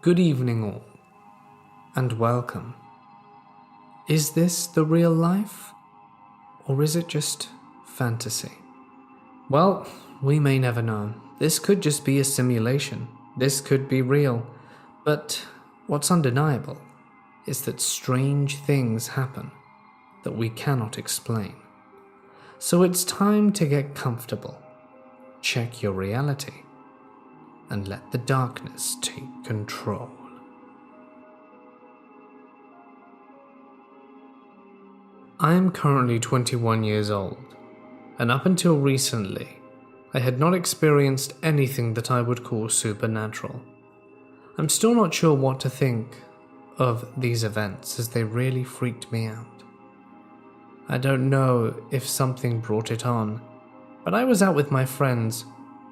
Good evening all, and welcome. Is this the real life, or is it just fantasy? Well, we may never know. This could just be a simulation. This could be real. But what's undeniable is that strange things happen that we cannot explain. So it's time to get comfortable, check your reality, and let the darkness take control. I am currently 21 years old, and up until recently, I had not experienced anything that I would call supernatural. I'm still not sure what to think of these events, as they really freaked me out. I don't know if something brought it on, but I was out with my friends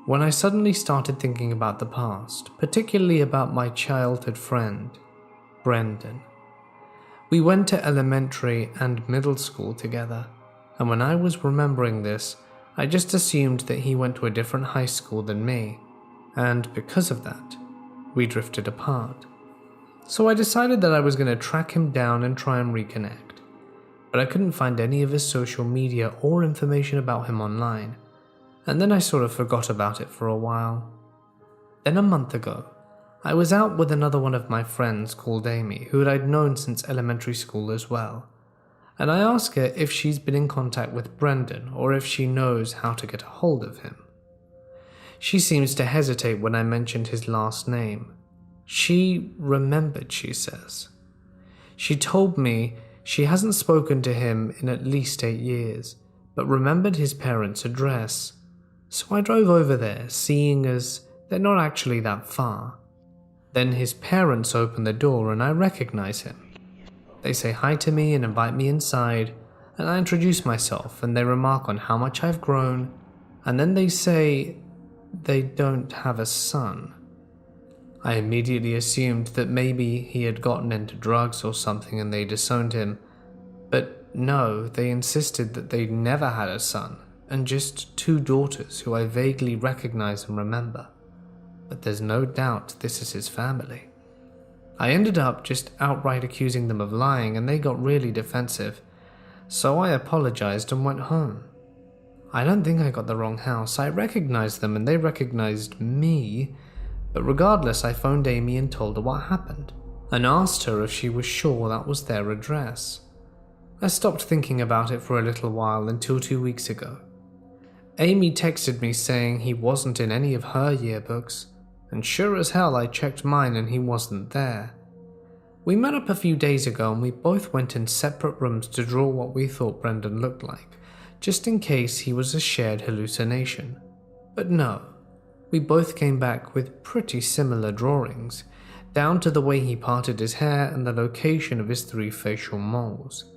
when I suddenly started thinking about the past, particularly about my childhood friend, Brendan. We went to elementary and middle school together, and when I was remembering this, I just assumed that he went to a different high school than me, and because of that, we drifted apart. So I decided that I was going to track him down and try and reconnect, but I couldn't find any of his social media or information about him online, and then I sort of forgot about it for a while. Then a month ago, I was out with another one of my friends called Amy, who I'd known since elementary school as well, and I asked her if she's been in contact with Brendan or if she knows how to get a hold of him. She seems to hesitate when I mentioned his last name. She remembered, she says. She told me she hasn't spoken to him in at least 8 years, but remembered his parents' address. So I drove over there, seeing as they're not actually that far. Then his parents open the door and I recognize him. They say hi to me and invite me inside, and I introduce myself and they remark on how much I've grown, and then they say they don't have a son. I immediately assumed that maybe he had gotten into drugs or something and they disowned him, but no, they insisted that they'd never had a son, and just 2 daughters who I vaguely recognize and remember. But there's no doubt this is his family. I ended up just outright accusing them of lying, and they got really defensive, so I apologized and went home. I don't think I got the wrong house. I recognized them and they recognized me, but regardless, I phoned Amy and told her what happened, and asked her if she was sure that was their address. I stopped thinking about it for a little while until 2 weeks ago. Amy texted me saying he wasn't in any of her yearbooks, and sure as hell I checked mine and he wasn't there. We met up a few days ago and we both went in separate rooms to draw what we thought Brendan looked like, just in case he was a shared hallucination. But no, we both came back with pretty similar drawings, down to the way he parted his hair and the location of his 3 facial moles.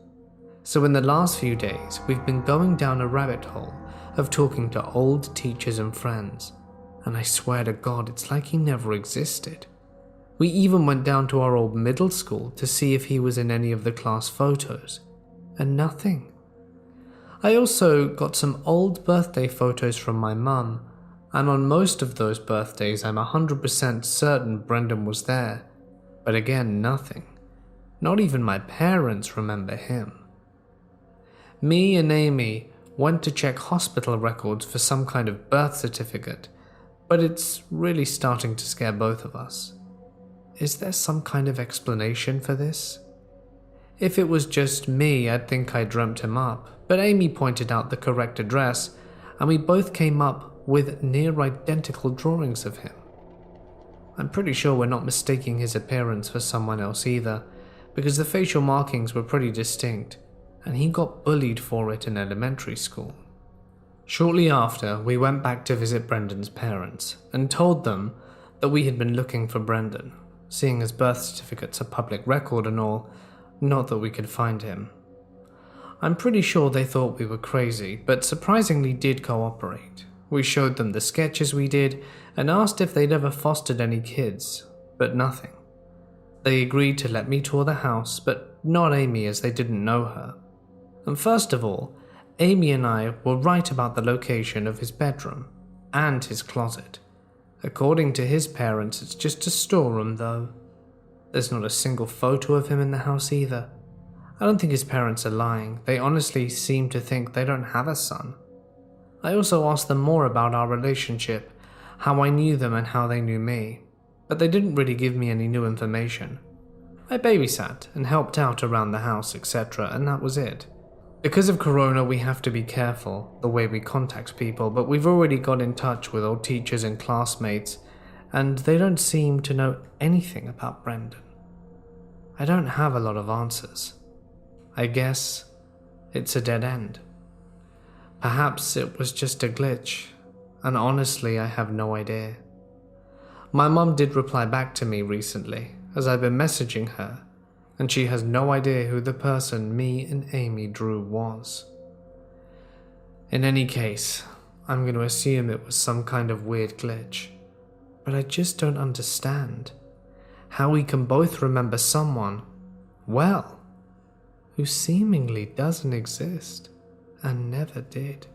So in the last few days, we've been going down a rabbit hole of talking to old teachers and friends, and I swear to God, it's like he never existed. We even went down to our old middle school to see if he was in any of the class photos, and nothing. I also got some old birthday photos from my mum, and on most of those birthdays I'm 100% certain Brendan was there, but again, nothing. Not even my parents remember him. Me and Amy went to check hospital records for some kind of birth certificate, but it's really starting to scare both of us. Is there some kind of explanation for this? If it was just me, I'd think I dreamt him up, but Amy pointed out the correct address, and we both came up with near identical drawings of him. I'm pretty sure we're not mistaking his appearance for someone else either, because the facial markings were pretty distinct, and he got bullied for it in elementary school. Shortly after, we went back to visit Brendan's parents and told them that we had been looking for Brendan, seeing his birth certificate's a public record and all, not that we could find him. I'm pretty sure they thought we were crazy, but surprisingly did cooperate. We showed them the sketches we did and asked if they'd ever fostered any kids, but nothing. They agreed to let me tour the house, but not Amy, as they didn't know her. And first of all, Amy and I were right about the location of his bedroom and his closet. According to his parents, it's just a storeroom though, There's not a single photo of him in the house either. I don't think his parents are lying. They honestly seem to think they don't have a son. I also asked them more about our relationship, how I knew them and how they knew me, but they didn't really give me any new information. I babysat and helped out around the house, etc., and that was it. Because of Corona, we have to be careful the way we contact people, but we've already got in touch with old teachers and classmates, and they don't seem to know anything about Brendan. I don't have a lot of answers. I guess it's a dead end. Perhaps it was just a glitch, and honestly, I have no idea. My mum did reply back to me recently, as I've been messaging her, and she has no idea who the person me and Amy drew was. In any case, I'm going to assume it was some kind of weird glitch, but I just don't understand how we can both remember someone, well, who seemingly doesn't exist and never did.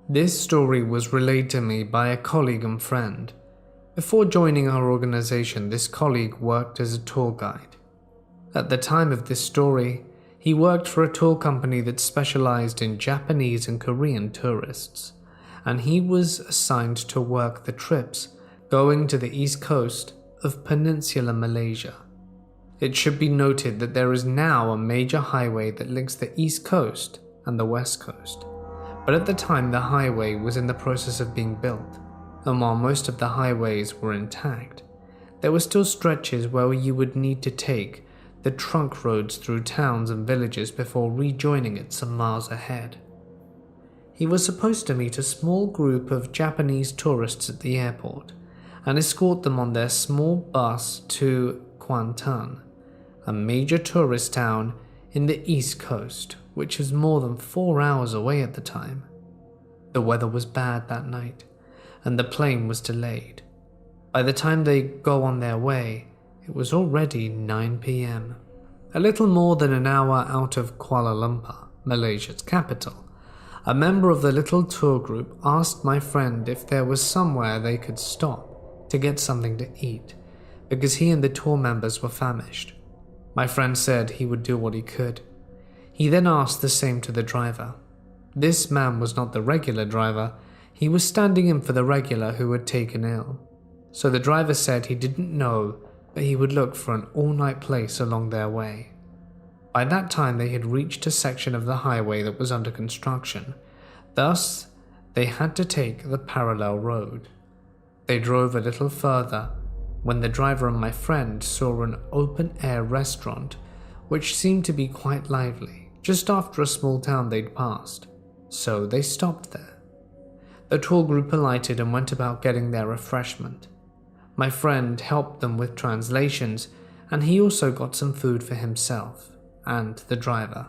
This story was relayed to me by a colleague and friend. Before joining our organization, this colleague worked as a tour guide. At the time of this story, he worked for a tour company that specialized in Japanese and Korean tourists, and he was assigned to work the trips going to the east coast of Peninsular Malaysia. It should be noted that there is now a major highway that links the east coast and the west coast, but at the time the highway was in the process of being built, and while most of the highways were intact, there were still stretches where you would need to take the trunk roads through towns and villages before rejoining it some miles ahead. He was supposed to meet a small group of Japanese tourists at the airport and escort them on their small bus to Kuantan, a major tourist town in the east coast, which was more than 4 hours away at the time. The weather was bad that night, and the plane was delayed. By the time they go on their way, it was already 9 p.m. A little more than an hour out of Kuala Lumpur, Malaysia's capital, a member of the little tour group asked my friend if there was somewhere they could stop to get something to eat, because he and the tour members were famished. My friend said he would do what he could. He then asked the same to the driver. This man was not the regular driver, he was standing in for the regular who had taken ill. So the driver said he didn't know, but he would look for an all-night place along their way. By that time they had reached a section of the highway that was under construction, thus they had to take the parallel road. They drove a little further when the driver and my friend saw an open-air restaurant which seemed to be quite lively, just after a small town they'd passed, so they stopped there. The tour group alighted and went about getting their refreshment. My friend helped them with translations, and he also got some food for himself and the driver.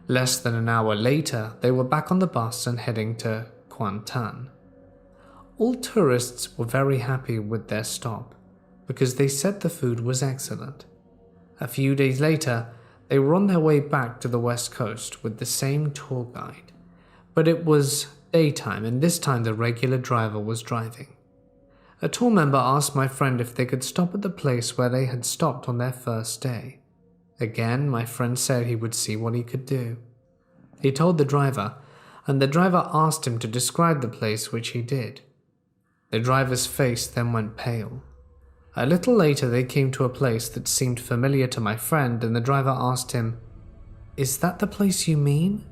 Less than an hour later, they were back on the bus and heading to Kuantan. All tourists were very happy with their stop, because they said the food was excellent. A few days later, they were on their way back to the west coast with the same tour guide, but it was daytime and this time the regular driver was driving. A tour member asked my friend if they could stop at the place where they had stopped on their first day. Again, my friend said he would see what he could do. He told the driver, and the driver asked him to describe the place, which he did. The driver's face then went pale. A little later they came to a place that seemed familiar to my friend, and the driver asked him, "Is that the place you mean?"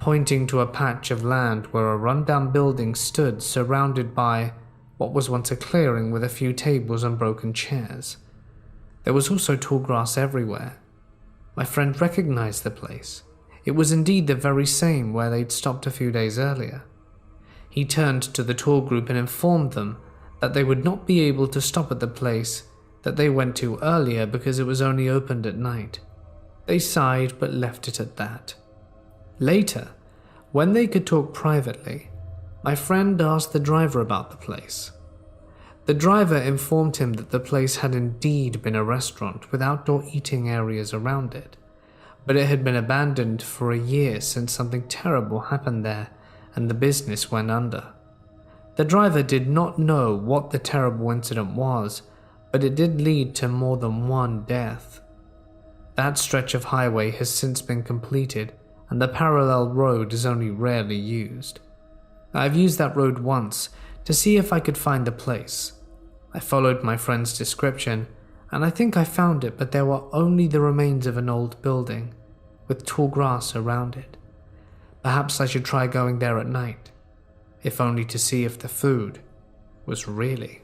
Pointing to a patch of land where a rundown building stood surrounded by what was once a clearing with a few tables and broken chairs. There was also tall grass everywhere. My friend recognized the place. It was indeed the very same where they'd stopped a few days earlier. He turned to the tour group and informed them that they would not be able to stop at the place that they went to earlier because it was only opened at night. They sighed but left it at that. Later, when they could talk privately, my friend asked the driver about the place. The driver informed him that the place had indeed been a restaurant with outdoor eating areas around it, but it had been abandoned for a year since something terrible happened there and the business went under. The driver did not know what the terrible incident was, but it did lead to more than one death. That stretch of highway has since been completed, and the parallel road is only rarely used. I've used that road once to see if I could find the place. I followed my friend's description, and I think I found it, but there were only the remains of an old building, with tall grass around it. Perhaps I should try going there at night, if only to see if the food was really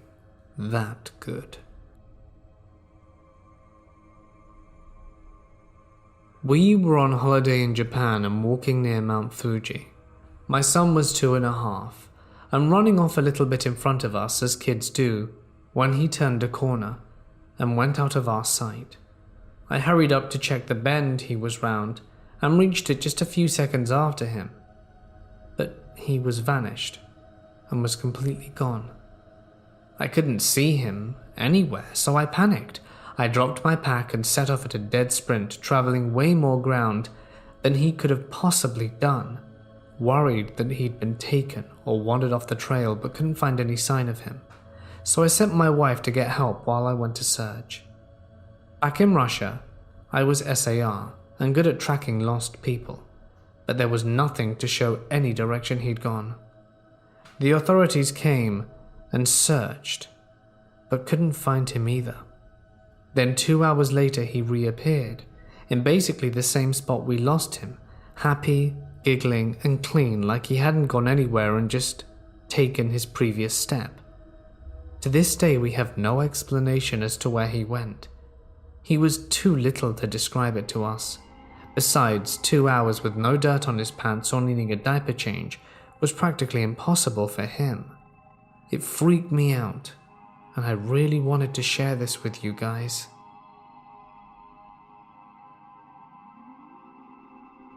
that good. We were on holiday in Japan and walking near Mount Fuji. My son was 2.5 and running off a little bit in front of us as kids do when he turned a corner and went out of our sight. I hurried up to check the bend he was round and reached it just a few seconds after him. But he was vanished and was completely gone. I couldn't see him anywhere, so I panicked. I dropped my pack and set off at a dead sprint, traveling way more ground than he could have possibly done, worried that he'd been taken or wandered off the trail but couldn't find any sign of him. So I sent my wife to get help while I went to search. Back in Russia, I was SAR and good at tracking lost people, but there was nothing to show any direction he'd gone. The authorities came and searched, but couldn't find him either. Then 2 hours later he reappeared, in basically the same spot we lost him, happy, giggling and clean like he hadn't gone anywhere and just taken his previous step. To this day we have no explanation as to where he went. He was too little to describe it to us. Besides, 2 hours with no dirt on his pants or needing a diaper change was practically impossible for him. It freaked me out, and I really wanted to share this with you guys.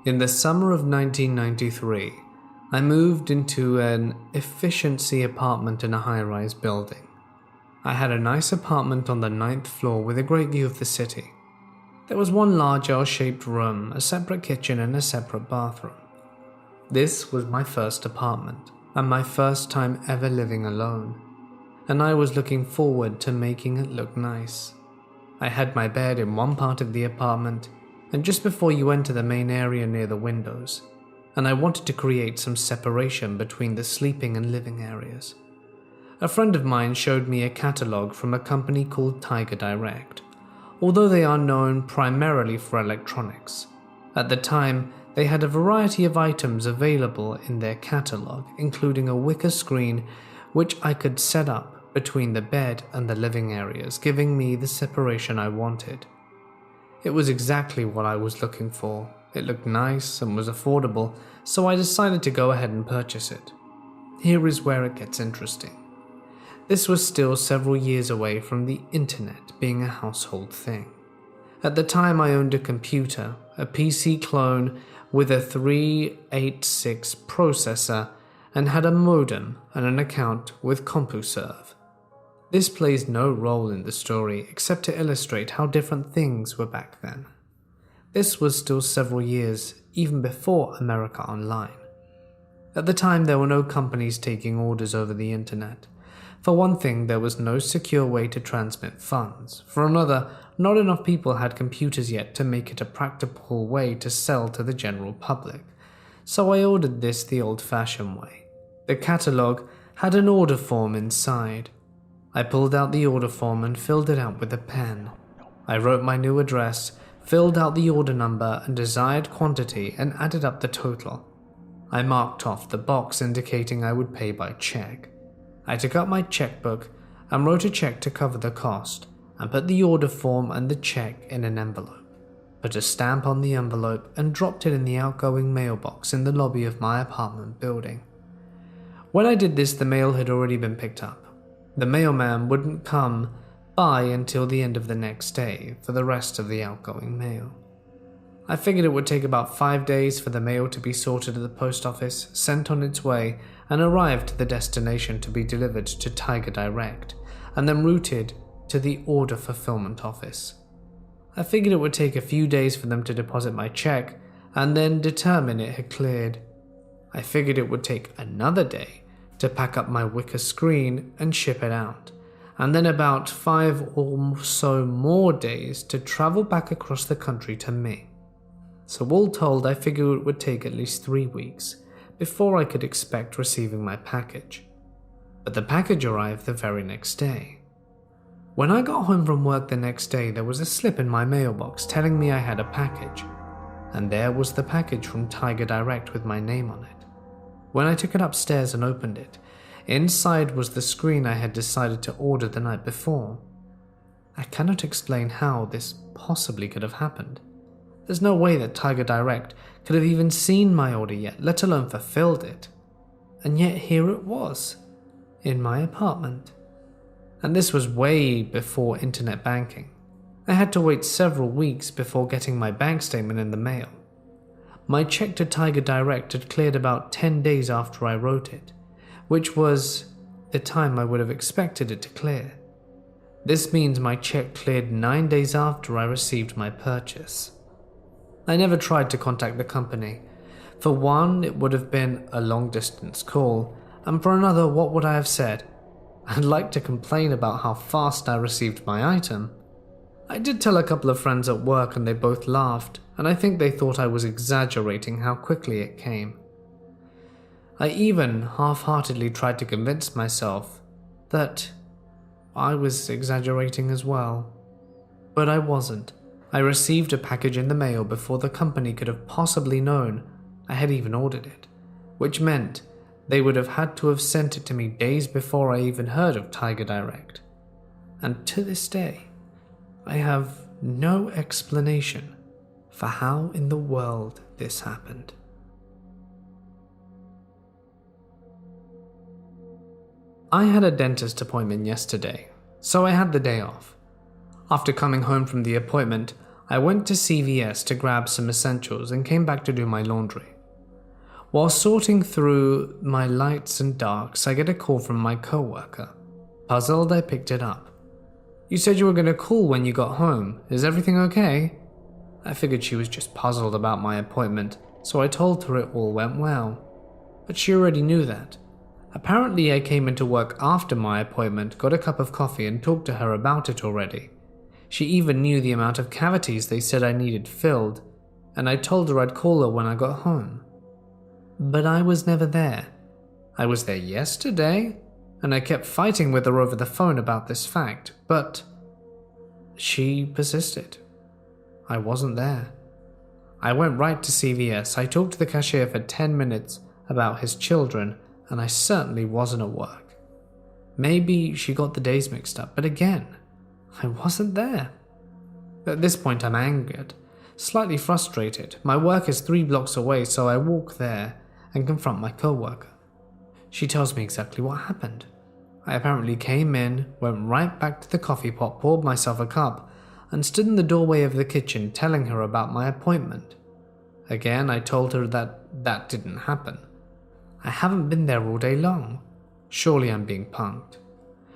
In the summer of 1993, I moved into an efficiency apartment in a high-rise building. I had a nice apartment on the 9th floor with a great view of the city. There was one large L-shaped room, a separate kitchen and a separate bathroom. This was my first apartment, and my first time ever living alone, and I was looking forward to making it look nice. I had my bed in one part of the apartment, and just before you enter the main area near the windows, and I wanted to create some separation between the sleeping and living areas. A friend of mine showed me a catalogue from a company called Tiger Direct, although they are known primarily for electronics. At the time, they had a variety of items available in their catalogue, including a wicker screen which I could set up between the bed and the living areas, giving me the separation I wanted. It was exactly what I was looking for. It looked nice and was affordable, so I decided to go ahead and purchase it. Here is where it gets interesting. This was still several years away from the internet being a household thing. At the time I owned a computer, a PC clone with a 386 processor, and had a modem and an account with CompuServe. This plays no role in the story except to illustrate how different things were back then. This was still several years even before America Online. At the time there were no companies taking orders over the internet. For one thing, there was no secure way to transmit funds. For another, not enough people had computers yet to make it a practical way to sell to the general public. So I ordered this the old-fashioned way. The catalogue had an order form inside. I pulled out the order form and filled it out with a pen. I wrote my new address, filled out the order number and desired quantity, and added up the total. I marked off the box indicating I would pay by check. I took out my checkbook and wrote a check to cover the cost, and put the order form and the check in an envelope, put a stamp on the envelope and dropped it in the outgoing mailbox in the lobby of my apartment building. When I did this, the mail had already been picked up. The mailman wouldn't come by until the end of the next day for the rest of the outgoing mail. I figured it would take about 5 days for the mail to be sorted at the post office, sent on its way, and arrive to the destination to be delivered to Tiger Direct, and then routed to the order fulfillment office. I figured it would take a few days for them to deposit my check, and then determine it had cleared. I figured it would take another day to pack up my wicker screen and ship it out, and then about 5 or so more days to travel back across the country to me. So all told, I figured it would take at least 3 weeks before I could expect receiving my package. But the package arrived the very next day. When I got home from work the next day, there was a slip in my mailbox telling me I had a package, and there was the package from Tiger Direct with my name on it. When I took it upstairs and opened it, inside was the screen I had decided to order the night before. I cannot explain how this possibly could have happened. There's no way that Tiger Direct could have even seen my order yet, let alone fulfilled it. And yet here it was, in my apartment. And this was way before internet banking. I had to wait several weeks before getting my bank statement in the mail. My check to Tiger Direct had cleared about 10 days after I wrote it, which was the time I would have expected it to clear. This means my check cleared 9 days after I received my purchase. I never tried to contact the company. For one, it would have been a long-distance call, and for another, what would I have said? I'd like to complain about how fast I received my item. I did tell a couple of friends at work and they both laughed, and I think they thought I was exaggerating how quickly it came. I even half-heartedly tried to convince myself that I was exaggerating as well. But I wasn't. I received a package in the mail before the company could have possibly known I had even ordered it, which meant they would have had to have sent it to me days before I even heard of Tiger Direct. And to this day, I have no explanation for how in the world this happened. I had a dentist appointment yesterday, so I had the day off. After coming home from the appointment, I went to CVS to grab some essentials and came back to do my laundry. While sorting through my lights and darks, I get a call from my coworker. Puzzled, I picked it up. "You said you were going to call when you got home. Is everything okay?" I figured she was just puzzled about my appointment, so I told her it all went well. But she already knew that. Apparently, I came into work after my appointment, got a cup of coffee, and talked to her about it already. She even knew the amount of cavities they said I needed filled, and I told her I'd call her when I got home. But I was never there. I was there yesterday, and I kept fighting with her over the phone about this fact, but she persisted. I wasn't there. I went right to CVS. I talked to the cashier for 10 minutes about his children, and I certainly wasn't at work. Maybe she got the days mixed up, but again, I wasn't there. At this point, I'm angered, slightly frustrated. My work is 3 blocks away, so I walk there and confront my coworker. She tells me exactly what happened. I apparently came in, went right back to the coffee pot, poured myself a cup, and stood in the doorway of the kitchen telling her about my appointment. Again, I told her that didn't happen. I haven't been there all day long. Surely I'm being punked.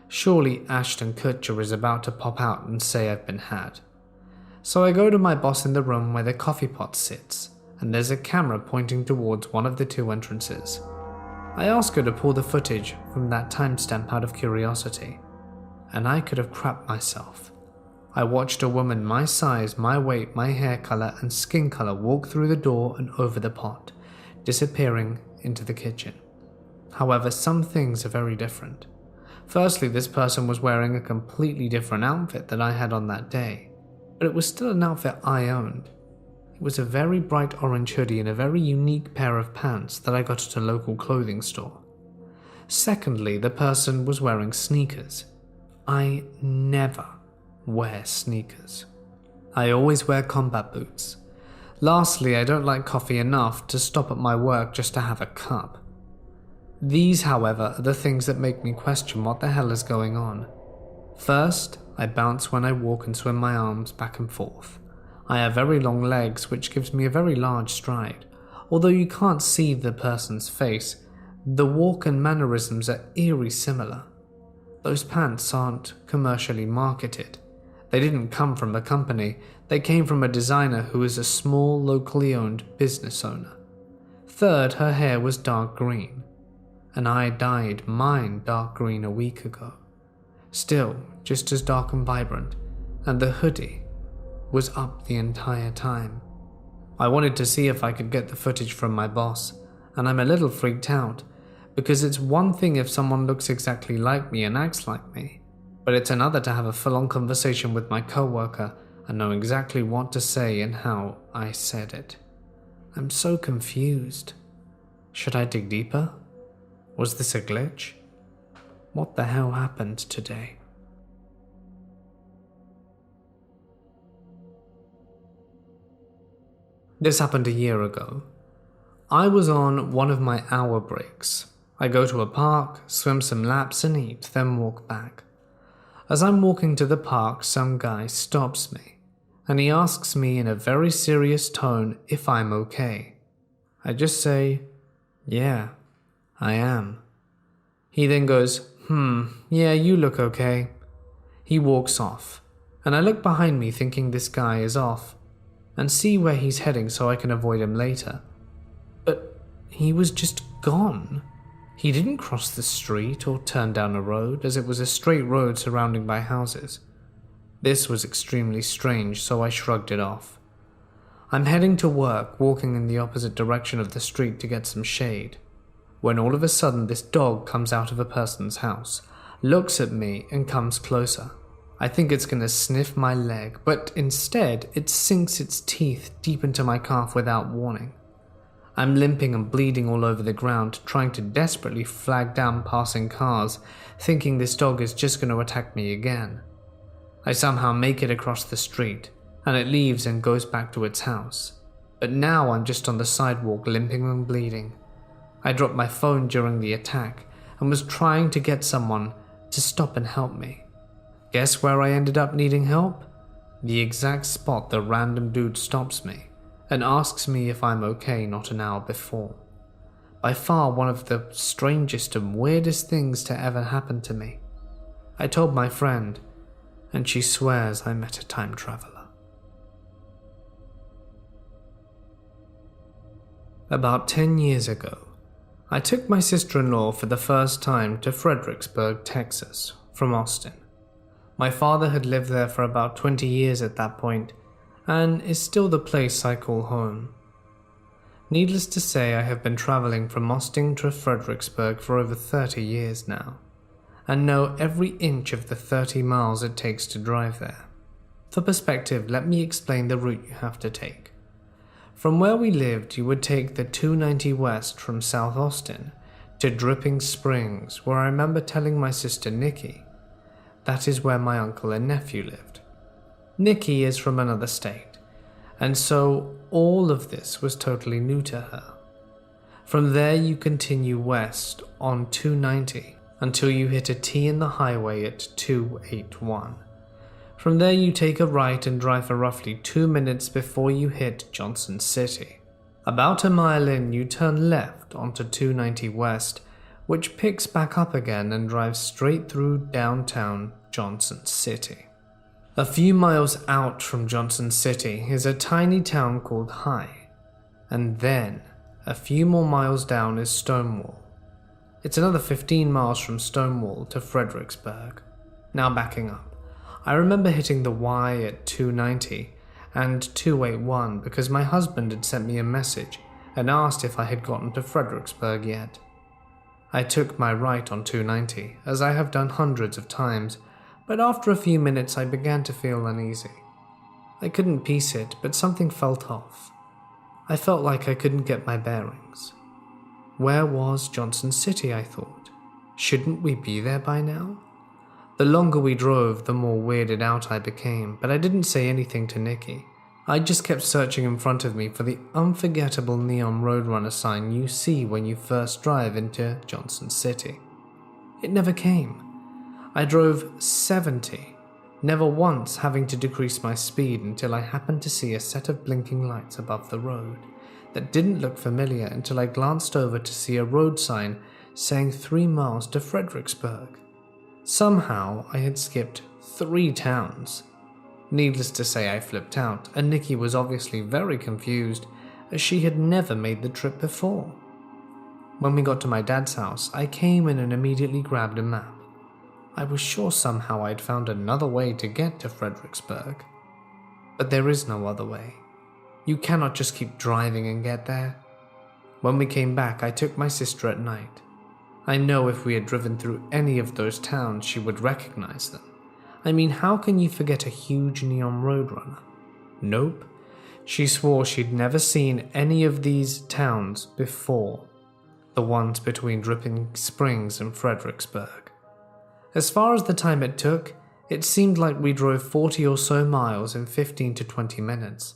Surely Ashton Kutcher is about to pop out and say I've been had. So I go to my boss in the room where the coffee pot sits, and there's a camera pointing towards one of the 2 entrances. I ask her to pull the footage from that timestamp out of curiosity, and I could have crapped myself. I watched a woman my size, my weight, my hair color, and skin color walk through the door and over the pot, disappearing into the kitchen. However, some things are very different. Firstly, this person was wearing a completely different outfit than I had on that day, but it was still an outfit I owned. It was a very bright orange hoodie and a very unique pair of pants that I got at a local clothing store. Secondly, the person was wearing sneakers. I never wear sneakers. I always wear combat boots. Lastly, I don't like coffee enough to stop at my work just to have a cup. These, however, are the things that make me question what the hell is going on. First, I bounce when I walk and swing my arms back and forth. I have very long legs, which gives me a very large stride. Although you can't see the person's face, the walk and mannerisms are eerie similar. Those pants aren't commercially marketed. They didn't come from a company. They came from a designer who is a small, locally owned business owner. Third, her hair was dark green. and I dyed mine dark green a week ago. Still, just as dark and vibrant, and the hoodie was up the entire time. I wanted to see if I could get the footage from my boss, and I'm a little freaked out, because it's one thing if someone looks exactly like me and acts like me, but it's another to have a full-on conversation with my coworker and know exactly what to say and how I said it. I'm so confused. Should I dig deeper? Was this a glitch? What the hell happened today? This happened a year ago. I was on one of my hour breaks. I go to a park, swim some laps and eat, then walk back. As I'm walking to the park, some guy stops me, and he asks me in a very serious tone if I'm okay. I just say, "Yeah, I am." He then goes, "Yeah, you look okay." He walks off, and I look behind me thinking this guy is off, and see where he's heading so I can avoid him later. But he was just gone. He didn't cross the street or turn down a road, as it was a straight road surrounded by houses. This was extremely strange, so I shrugged it off. I'm heading to work, walking in the opposite direction of the street to get some shade, when all of a sudden this dog comes out of a person's house, looks at me and comes closer. I think it's going to sniff my leg, but instead it sinks its teeth deep into my calf without warning. I'm limping and bleeding all over the ground, trying to desperately flag down passing cars, thinking this dog is just going to attack me again. I somehow make it across the street, and it leaves and goes back to its house. But now I'm just on the sidewalk, limping and bleeding. I dropped my phone during the attack and was trying to get someone to stop and help me. Guess where I ended up needing help? The exact spot the random dude stops me and asks me if I'm okay not an hour before. By far one of the strangest and weirdest things to ever happen to me. I told my friend, and she swears I met a time traveler. About 10 years ago, I took my sister-in-law for the first time to Fredericksburg, Texas, from Austin. My father had lived there for about 20 years at that point, and is still the place I call home. Needless to say, I have been traveling from Austin to Fredericksburg for over 30 years now, and know every inch of the 30 miles it takes to drive there. For perspective, let me explain the route you have to take. From where we lived, you would take the 290 west from South Austin to Dripping Springs, where I remember telling my sister Nikki that is where my uncle and nephew lived. Nikki is from another state, and so all of this was totally new to her. From there you continue west on 290 until you hit a T in the highway at 281. From there you take a right and drive for roughly 2 minutes before you hit Johnson City. About a mile in, you turn left onto 290 west, which picks back up again and drives straight through downtown Johnson City. A few miles out from Johnson City is a tiny town called High, and then a few more miles down is Stonewall. It's another 15 miles from Stonewall to Fredericksburg. Now backing up, I remember hitting the Y at 290 and 281 because my husband had sent me a message and asked if I had gotten to Fredericksburg yet. I took my right on 290, as I have done hundreds of times, but after a few minutes I began to feel uneasy. I couldn't piece it, but something felt off. I felt like I couldn't get my bearings. Where was Johnson City, I thought? Shouldn't we be there by now? The longer we drove, the more weirded out I became, but I didn't say anything to Nikki. I just kept searching in front of me for the unforgettable neon Roadrunner sign you see when you first drive into Johnson City. It never came. I drove 70, never once having to decrease my speed until I happened to see a set of blinking lights above the road that didn't look familiar until I glanced over to see a road sign saying 3 miles to Fredericksburg. Somehow I had skipped 3 towns. Needless to say, I flipped out, and Nikki was obviously very confused as she had never made the trip before. When we got to my dad's house, I came in and immediately grabbed a map. I was sure somehow I'd found another way to get to Fredericksburg. But there is no other way. You cannot just keep driving and get there. When we came back, I took my sister at night. I know if we had driven through any of those towns, she would recognize them. I mean, how can you forget a huge neon roadrunner? Nope. She swore she'd never seen any of these towns before. The ones between Dripping Springs and Fredericksburg. As far as the time it took, it seemed like we drove 40 or so miles in 15 to 20 minutes.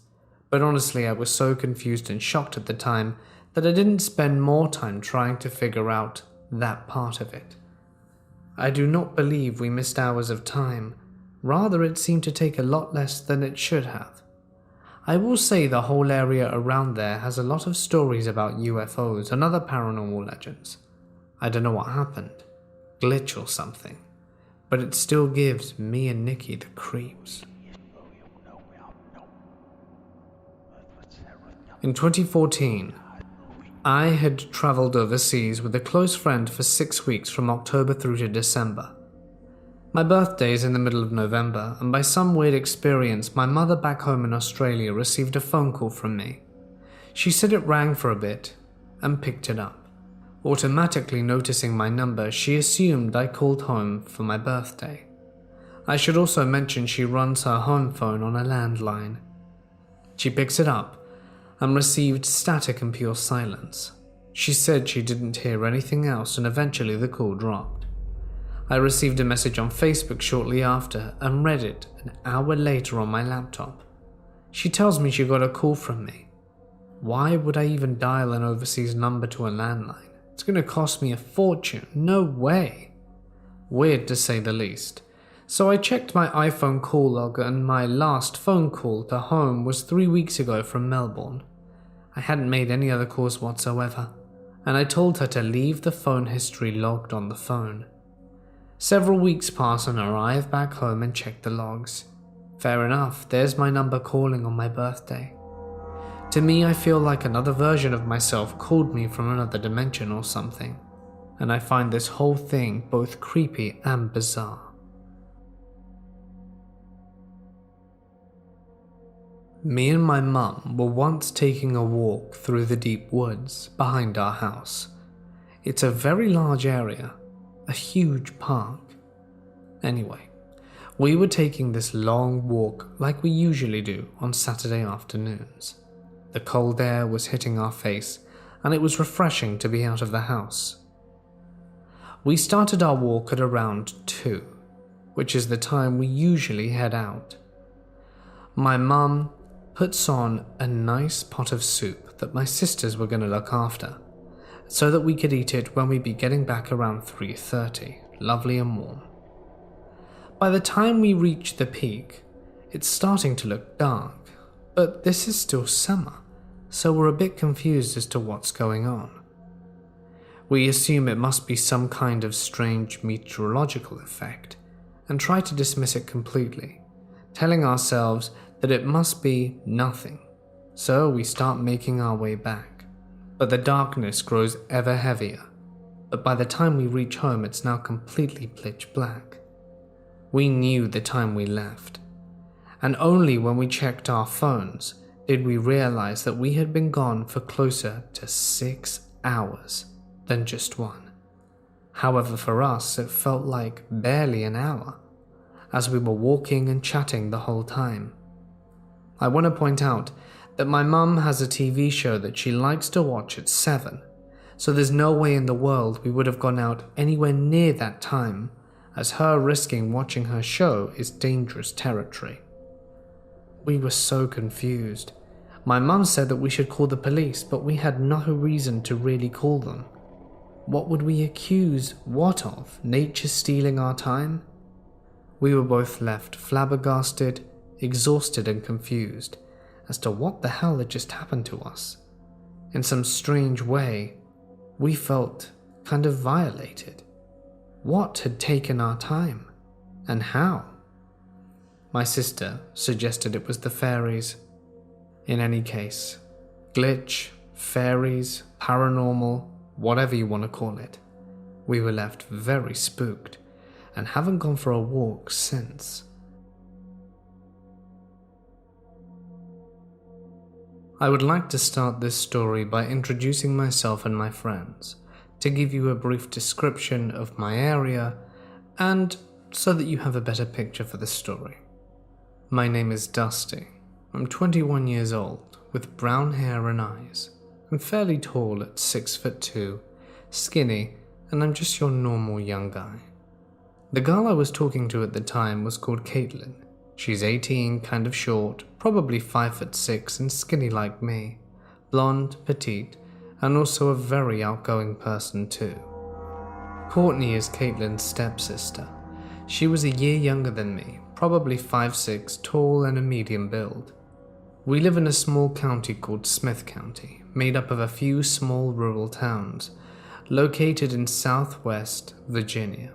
But honestly, I was so confused and shocked at the time that I didn't spend more time trying to figure out that part of it. I do not believe we missed hours of time. Rather, it seemed to take a lot less than it should have. I will say the whole area around there has a lot of stories about UFOs and other paranormal legends. I don't know what happened, glitch or something, but it still gives me and Nikki the creeps. In 2014, I had traveled overseas with a close friend for 6 weeks from October through to December. My birthday is in the middle of November, and by some weird experience, my mother back home in Australia received a phone call from me. She said it rang for a bit, and picked it up. Automatically noticing my number, she assumed I called home for my birthday. I should also mention she runs her home phone on a landline. She picks it up, and received static and pure silence. She said she didn't hear anything else, and eventually the call dropped. I received a message on Facebook shortly after and read it an hour later on my laptop. She tells me she got a call from me. Why would I even dial an overseas number to a landline? It's going to cost me a fortune. No way. Weird to say the least. So I checked my iPhone call log and my last phone call to home was 3 weeks ago from Melbourne. I hadn't made any other calls whatsoever, and I told her to leave the phone history logged on the phone. Several weeks pass and I arrive back home and check the logs. Fair enough, there's my number calling on my birthday. To me, I feel like another version of myself called me from another dimension or something, and I find this whole thing both creepy and bizarre. Me and my mum were once taking a walk through the deep woods behind our house. It's a very large area. A huge park. Anyway, we were taking this long walk like we usually do on Saturday afternoons. The cold air was hitting our face, and it was refreshing to be out of the house. We started our walk at around 2, which is the time we usually head out. My mum puts on a nice pot of soup that my sisters were going to look after, so that we could eat it when we'd be getting back around 3:30, lovely and warm. By the time we reach the peak, it's starting to look dark, but this is still summer, so we're a bit confused as to what's going on. We assume it must be some kind of strange meteorological effect, and try to dismiss it completely, telling ourselves that it must be nothing, so we start making our way back. But the darkness grows ever heavier, but by the time we reach home it's now completely pitch black. We knew the time we left, and only when we checked our phones did we realize that we had been gone for closer to 6 hours than just 1. However, for us it felt like barely an hour, as we were walking and chatting the whole time. I want to point out that my mum has a TV show that she likes to watch at 7, so there's no way in the world we would have gone out anywhere near that time, as her risking watching her show is dangerous territory. We were so confused. My mum said that we should call the police, but we had no reason to really call them. What would we accuse what of? Nature stealing our time? We were both left flabbergasted, exhausted and confused as to what the hell had just happened to us. In some strange way, we felt kind of violated. What had taken our time? And how? My sister suggested it was the fairies. In any case, glitch, fairies, paranormal, whatever you want to call it. We were left very spooked and haven't gone for a walk since. I would like to start this story by introducing myself and my friends, to give you a brief description of my area, and so that you have a better picture for the story. My name is Dusty. I'm 21 years old, with brown hair and eyes. I'm fairly tall at 6'2", skinny, and I'm just your normal young guy. The girl I was talking to at the time was called Caitlin. She's 18, kind of short, probably 5'6" and skinny like me, blonde, petite, and also a very outgoing person too. Courtney is Caitlin's stepsister. She was a year younger than me, probably 5'6", tall and a medium build. We live in a small county called Smith County, made up of a few small rural towns, located in southwest Virginia.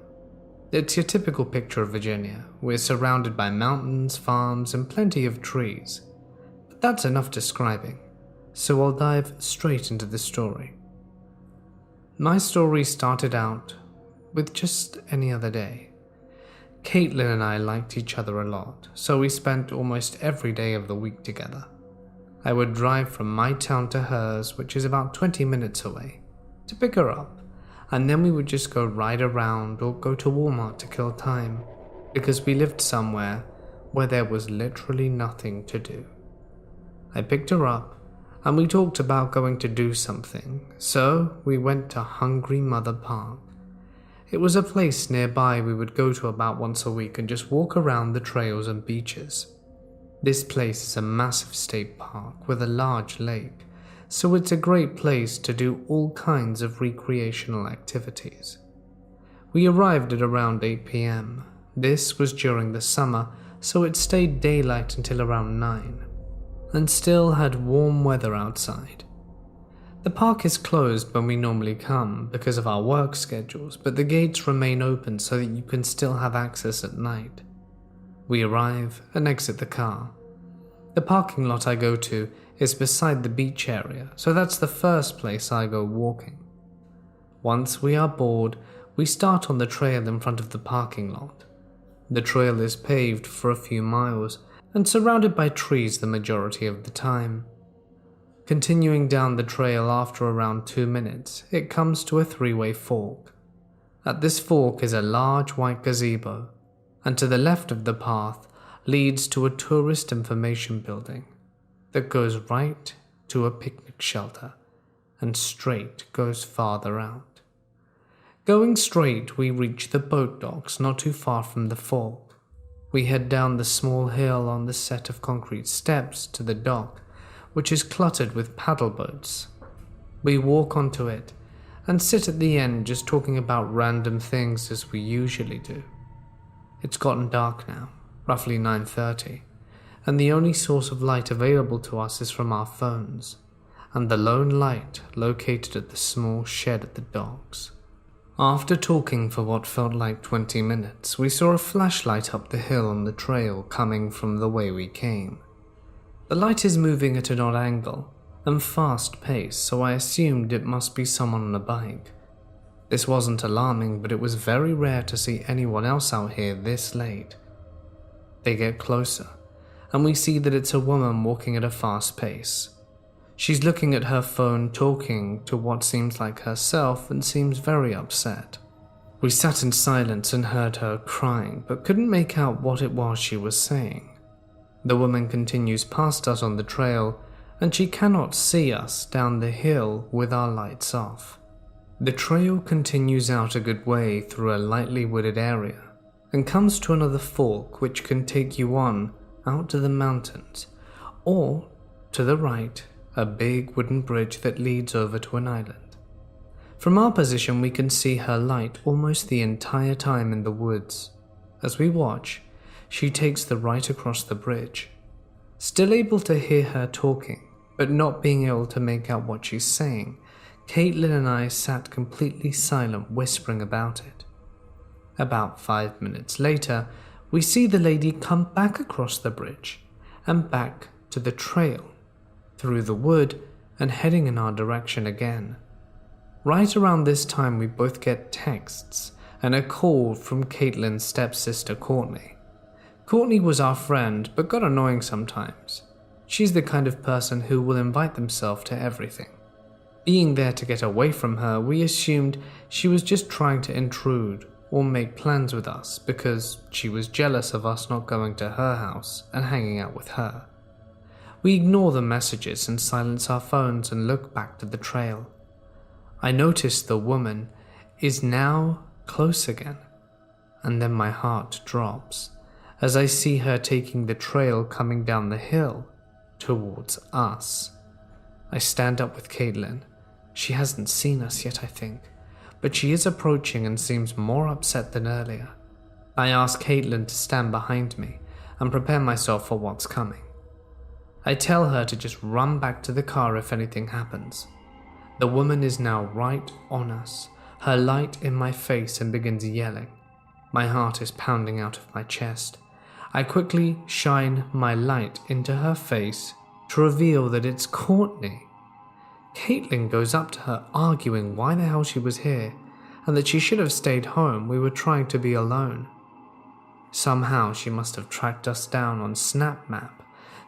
It's your typical picture of Virginia. We're surrounded by mountains, farms, and plenty of trees. But that's enough describing, so I'll dive straight into the story. My story started out with just any other day. Caitlin and I liked each other a lot, so we spent almost every day of the week together. I would drive from my town to hers, which is about 20 minutes away, to pick her up. And then we would just go ride around or go to Walmart to kill time, because we lived somewhere where there was literally nothing to do. I picked her up, and we talked about going to do something, so we went to Hungry Mother Park. It was a place nearby we would go to about once a week and just walk around the trails and beaches. This place is a massive state park with a large lake, so it's a great place to do all kinds of recreational activities. We arrived at around 8 p.m. This was during the summer, so it stayed daylight until around 9, and still had warm weather outside. The park is closed when we normally come because of our work schedules, but the gates remain open so that you can still have access at night. We arrive and exit the car. The parking lot I go to is beside the beach area, so that's the first place I go walking. Once we are bored, we start on the trail in front of the parking lot. The trail is paved for a few miles and surrounded by trees the majority of the time. Continuing down the trail after around 2 minutes, it comes to a 3-way fork. At this fork is a large white gazebo, and to the left of the path leads to a tourist information building that goes right to a picnic shelter and straight goes farther out. Going straight, we reach the boat docks not too far from the fork. We head down the small hill on the set of concrete steps to the dock, which is cluttered with paddle boats. We walk onto it and sit at the end just talking about random things as we usually do. It's gotten dark now, roughly 9:30. And the only source of light available to us is from our phones, and the lone light located at the small shed at the docks. After talking for what felt like 20 minutes, we saw a flashlight up the hill on the trail coming from the way we came. The light is moving at an odd angle and fast pace, so I assumed it must be someone on a bike. This wasn't alarming, but it was very rare to see anyone else out here this late. They get closer, and we see that it's a woman walking at a fast pace. She's looking at her phone, talking to what seems like herself, and seems very upset. We sat in silence and heard her crying, but couldn't make out what it was she was saying. The woman continues past us on the trail, and she cannot see us down the hill with our lights off. The trail continues out a good way through a lightly wooded area, and comes to another fork which can take you on out to the mountains, or, to the right, a big wooden bridge that leads over to an island. From our position we can see her light almost the entire time in the woods. As we watch, she takes the right across the bridge. Still able to hear her talking, but not being able to make out what she's saying, Caitlin and I sat completely silent, whispering about it. About 5 minutes later, we see the lady come back across the bridge and back to the trail, through the wood and heading in our direction again. Right around this time, we both get texts and a call from Caitlin's stepsister, Courtney. Courtney was our friend, but got annoying sometimes. She's the kind of person who will invite themselves to everything. Being there to get away from her, we assumed she was just trying to intrude or make plans with us because she was jealous of us not going to her house and hanging out with her. We ignore the messages and silence our phones and look back to the trail. I notice the woman is now close again, and then my heart drops as I see her taking the trail coming down the hill towards us. I stand up with Caitlin. She hasn't seen us yet, I think, but she is approaching and seems more upset than earlier. I ask Caitlin to stand behind me and prepare myself for what's coming. I tell her to just run back to the car if anything happens. The woman is now right on us, her light in my face, and begins yelling. My heart is pounding out of my chest. I quickly shine my light into her face to reveal that it's Courtney. Caitlin goes up to her, arguing why the hell she was here and that she should have stayed home. We were trying to be alone. Somehow she must have tracked us down on Snap Map.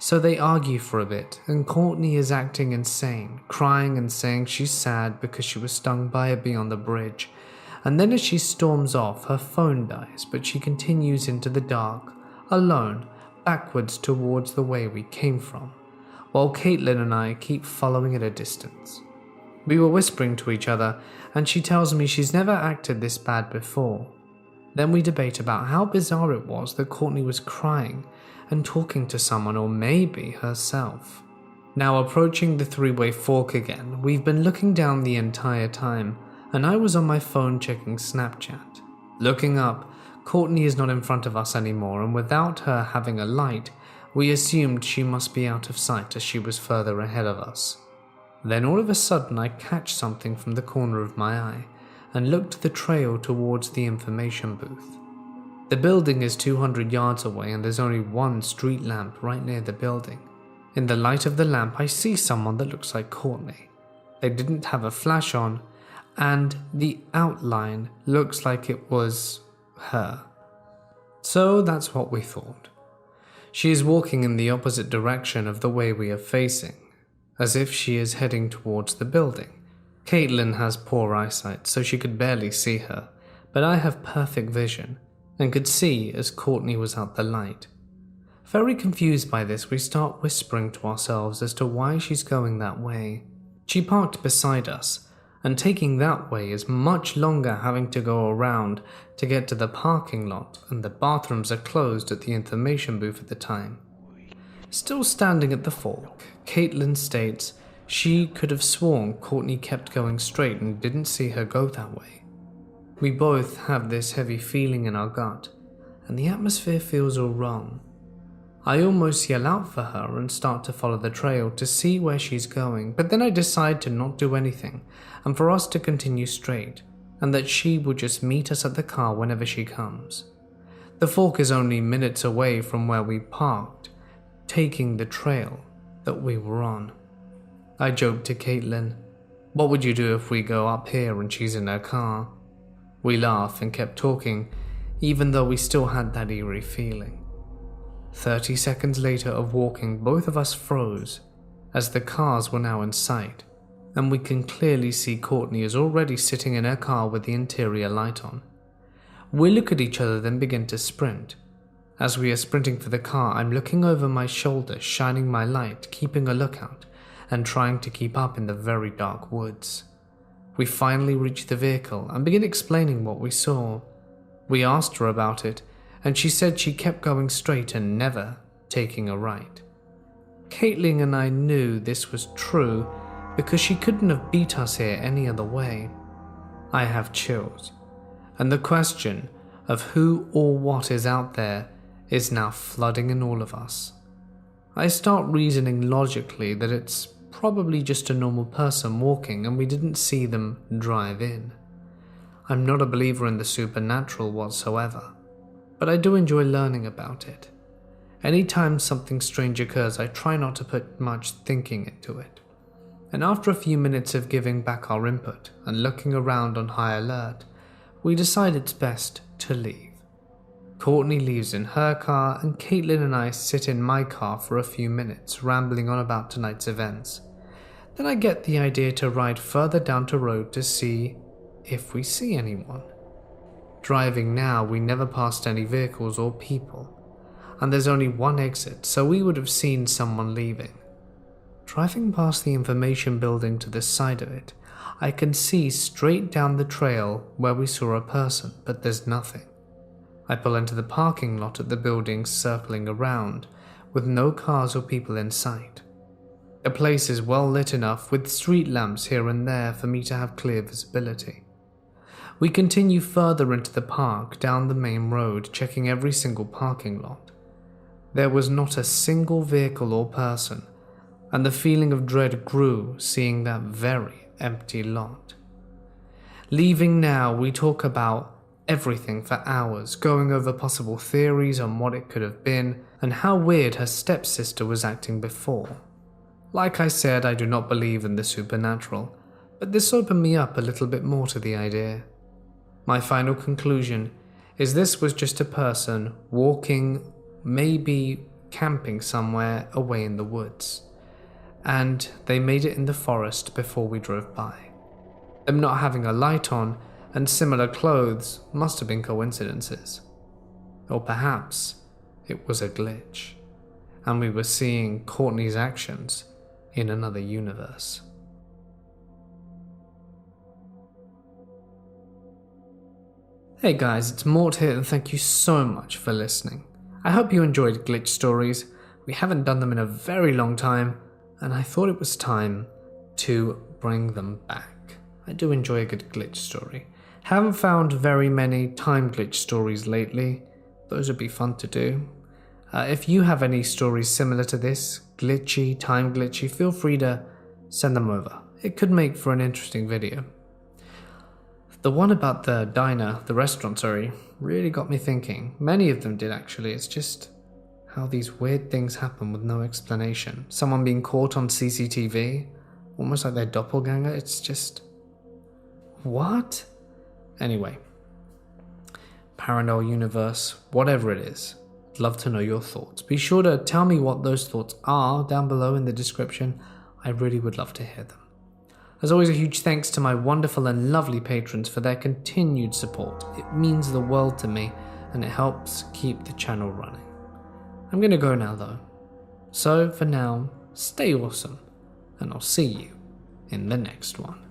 So they argue for a bit, and Courtney is acting insane, crying and saying she's sad because she was stung by a bee on the bridge. And then as she storms off, her phone dies, but she continues into the dark, alone, backwards towards the way we came from, while Caitlin and I keep following at a distance. We were whispering to each other, and she tells me she's never acted this bad before. Then we debate about how bizarre it was that Courtney was crying and talking to someone, or maybe herself. Now approaching the three-way fork again, we've been looking down the entire time, and I was on my phone checking Snapchat. Looking up, Courtney is not in front of us anymore, and without her having a light, we assumed she must be out of sight as she was further ahead of us. Then all of a sudden I catch something from the corner of my eye and look to the trail towards the information booth. The building is 200 yards away and there's only one street lamp right near the building. In the light of the lamp I see someone that looks like Courtney. They didn't have a flash on and the outline looks like it was her. So that's what we thought. She is walking in the opposite direction of the way we are facing, as if she is heading towards the building. Caitlin has poor eyesight, so she could barely see her, but I have perfect vision and could see as Courtney was out the light. Very confused by this, we start whispering to ourselves as to why she's going that way. She parked beside us, and taking that way is much longer, having to go around to get to the parking lot, and the bathrooms are closed at the information booth at the time. Still standing at the fork, Caitlin states she could have sworn Courtney kept going straight and didn't see her go that way. We both have this heavy feeling in our gut, and the atmosphere feels all wrong. I almost yell out for her and start to follow the trail to see where she's going, but then I decide to not do anything and for us to continue straight, and that she will just meet us at the car whenever she comes. The fork is only minutes away from where we parked, taking the trail that we were on. I joked to Caitlin, "What would you do if we go up here and she's in her car?" We laughed and kept talking, even though we still had that eerie feeling. 30 seconds later of walking, both of us froze, as the cars were now in sight, and we can clearly see Courtney is already sitting in her car with the interior light on. We look at each other, then begin to sprint. As we are sprinting for the car, I'm looking over my shoulder, shining my light, keeping a lookout, and trying to keep up in the very dark woods. We finally reach the vehicle and begin explaining what we saw. We asked her about it, and she said she kept going straight and never taking a right. Caitlin and I knew this was true because she couldn't have beat us here any other way. I have chills, and the question of who or what is out there is now flooding in all of us. I start reasoning logically that it's probably just a normal person walking and we didn't see them drive in. I'm not a believer in the supernatural whatsoever, but I do enjoy learning about it. Anytime something strange occurs, I try not to put much thinking into it. and after a few minutes of giving back our input and looking around on high alert, we decide it's best to leave. Courtney leaves in her car and Caitlin and I sit in my car for a few minutes rambling on about tonight's events. Then I get the idea to ride further down the road to see if we see anyone. Driving now, we never passed any vehicles or people, and there's only one exit, so we would have seen someone leaving. Driving past the information building to the side of it, I can see straight down the trail where we saw a person, but there's nothing. I pull into the parking lot at the building, circling around, with no cars or people in sight. The place is well lit enough with street lamps here and there for me to have clear visibility. We continue further into the park down the main road, checking every single parking lot. There was not a single vehicle or person, and the feeling of dread grew seeing that very empty lot. Leaving now, we talk about everything for hours, going over possible theories on what it could have been and how weird her stepsister was acting before. Like I said, I do not believe in the supernatural, but this opened me up a little bit more to the idea. My final conclusion is this was just a person walking, maybe camping somewhere away in the woods, and they made it in the forest before we drove by. Them not having a light on and similar clothes must have been coincidences. Or perhaps it was a glitch, and we were seeing Courtney's actions in another universe. Hey guys, it's Mort here and thank you so much for listening. I hope you enjoyed glitch stories. We haven't done them in a very long time, and I thought it was time to bring them back. I do enjoy a good glitch story. Haven't found very many time glitch stories lately. Those would be fun to do. If you have any stories similar to this, glitchy, time glitchy, feel free to send them over. It could make for an interesting video. The one about the restaurant, really got me thinking. Many of them did actually. It's just how these weird things happen with no explanation. Someone being caught on CCTV, almost like their doppelganger. It's just, what? Anyway, parallel universe, whatever it is, I'd love to know your thoughts. Be sure to tell me what those thoughts are down below in the description. I really would love to hear them. As always, a huge thanks to my wonderful and lovely patrons for their continued support. It means the world to me, and it helps keep the channel running. I'm gonna go now though. So for now, stay awesome, and I'll see you in the next one.